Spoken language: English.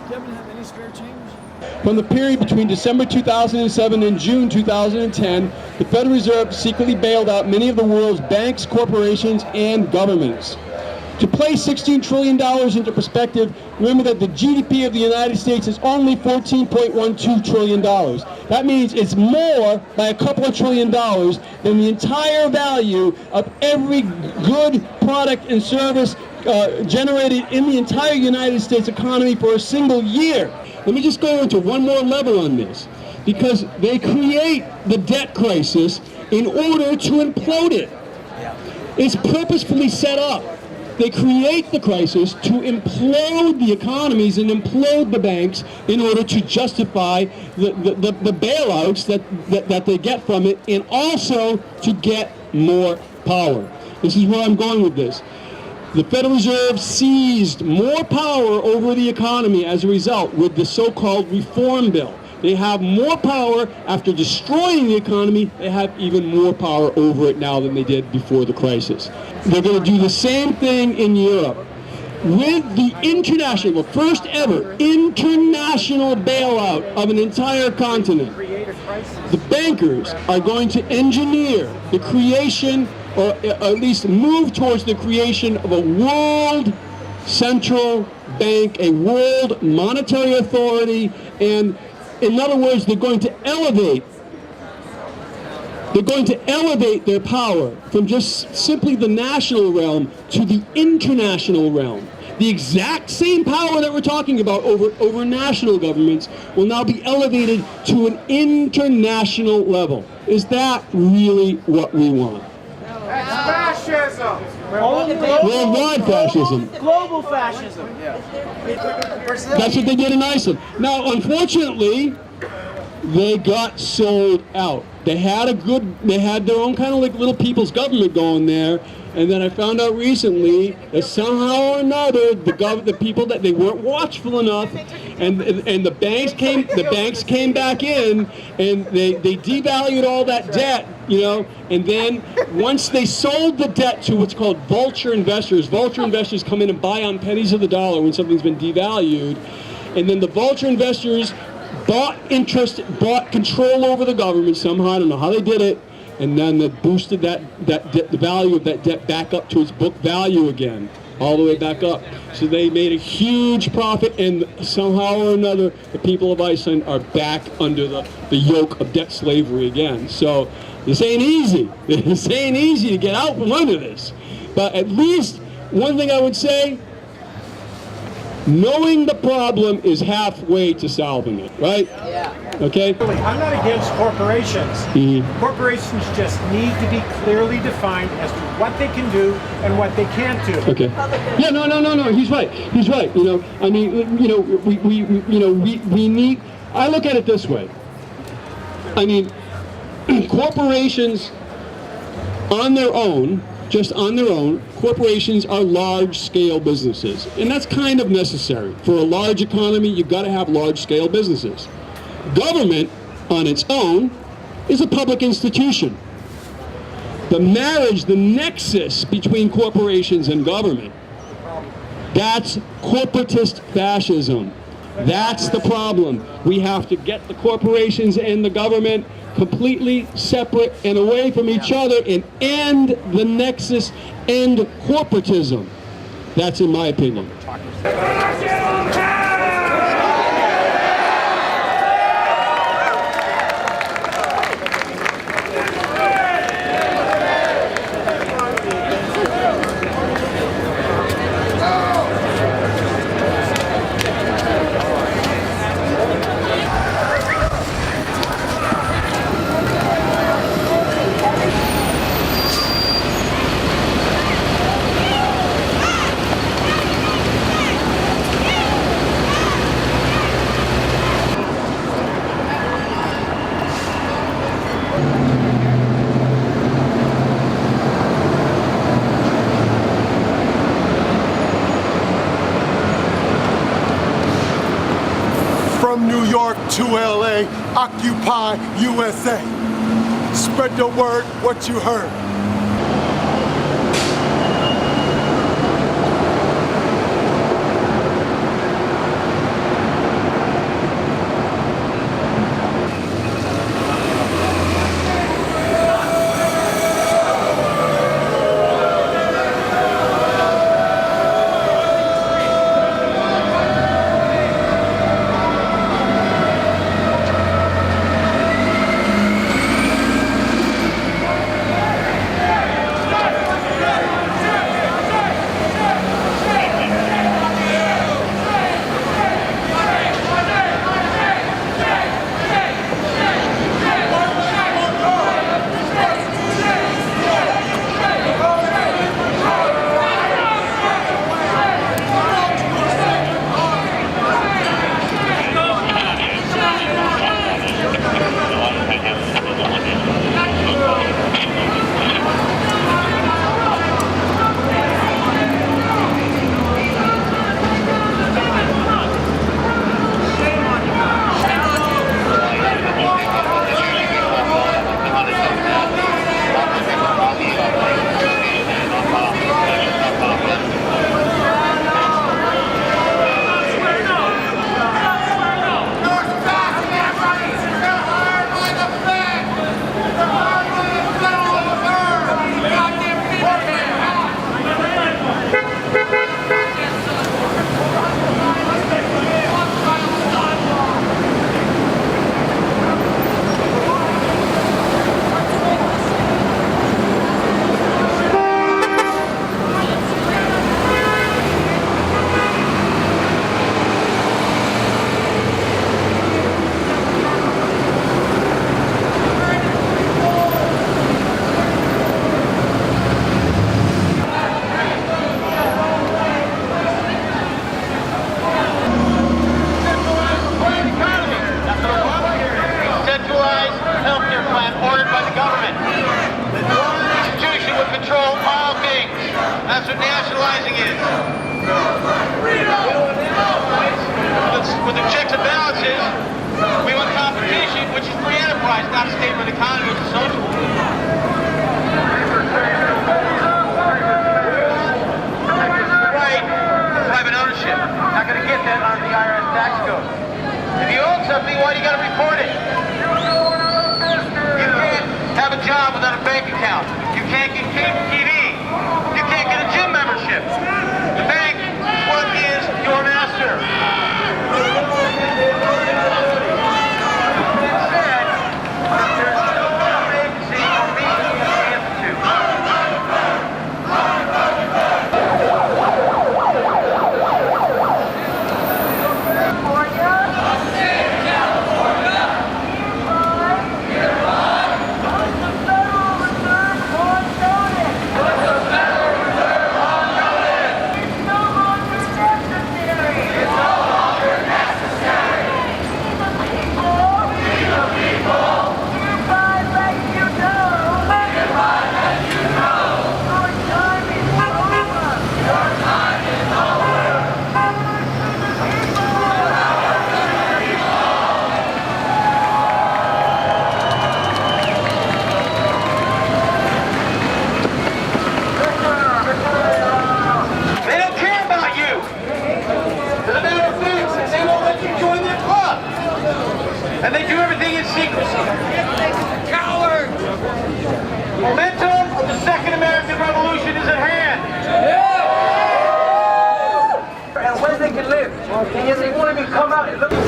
you happen to have any spare change? From the period between December 2007 and June 2010, the Federal Reserve secretly bailed out many of the world's banks, corporations, and governments. To place $16 trillion into perspective, remember that the GDP of the United States is only $14.12 trillion. That means it's more by a couple of $1 trillion than the entire value of every good product and service generated in the entire United States economy for a single year. Let me just go into one more level on this, because they create the debt crisis in order to implode it. It's purposefully set up. They create the crisis to implode the economies and implode the banks in order to justify the bailouts that they get from it, and also to get more power. This is where I'm going with this. The Federal Reserve seized more power over the economy as a result with the so-called reform bill. They have more power after destroying the economy. They have even more power over it now than they did before the crisis. They're going to do the same thing in Europe. With the international, first ever international bailout of an entire continent, the bankers are going to engineer the creation, or at least move towards the creation of a world central bank, a world monetary authority, and in other words, they're going to elevate their power from just simply the national realm to the international realm. The exact same power that we're talking about over national governments will now be elevated to an international level. Is that really what we want? That's fascism! Worldwide fascism. Global fascism. That's what they did in Iceland. Now, unfortunately, they got sold out. They had their own kind of like little people's government going there, and then I found out recently that somehow or another the people that they weren't watchful enough, and the banks came back in, and they devalued all that debt, you know, and then once they sold the debt to what's called vulture investors come in and buy on pennies of the dollar when something's been devalued, and then the vulture investors bought control over the government somehow. I don't know how they did it, and then they boosted the value of that debt back up to its book value again, all the way back up. So they made a huge profit, and somehow or another, the people of Iceland are back under the yoke of debt slavery again. So this ain't easy. This ain't easy to get out from under this. But at least one thing I would say, knowing the problem is halfway to solving it, right? Yeah. Okay? I'm not against corporations. Mm-hmm. Corporations just need to be clearly defined as to what they can do and what they can't do. Okay. Yeah, no. He's right. He's right. You know, I mean, you know, we need. I look at it this way. I mean, corporations on their own. Just on their own, corporations are large-scale businesses, and that's kind of necessary. For a large economy, you've got to have large-scale businesses. Government, on its own, is a public institution. The marriage, the nexus between corporations and government, that's corporatist fascism. That's the problem. We have to get the corporations and the government completely separate and away from each other and end the nexus, end corporatism. That's in my opinion. From New York to LA, Occupy USA. Spread the word what you heard. something, why do you gotta report it? You can't have a job without a bank account. You can't get cable TV. You can't get a gym membership. The bank is what is your master. And they do everything in secrecy. Cowards! Momentum of the Second American Revolution is at hand. Yeah. And where they can live. And yet they won't even come out and look at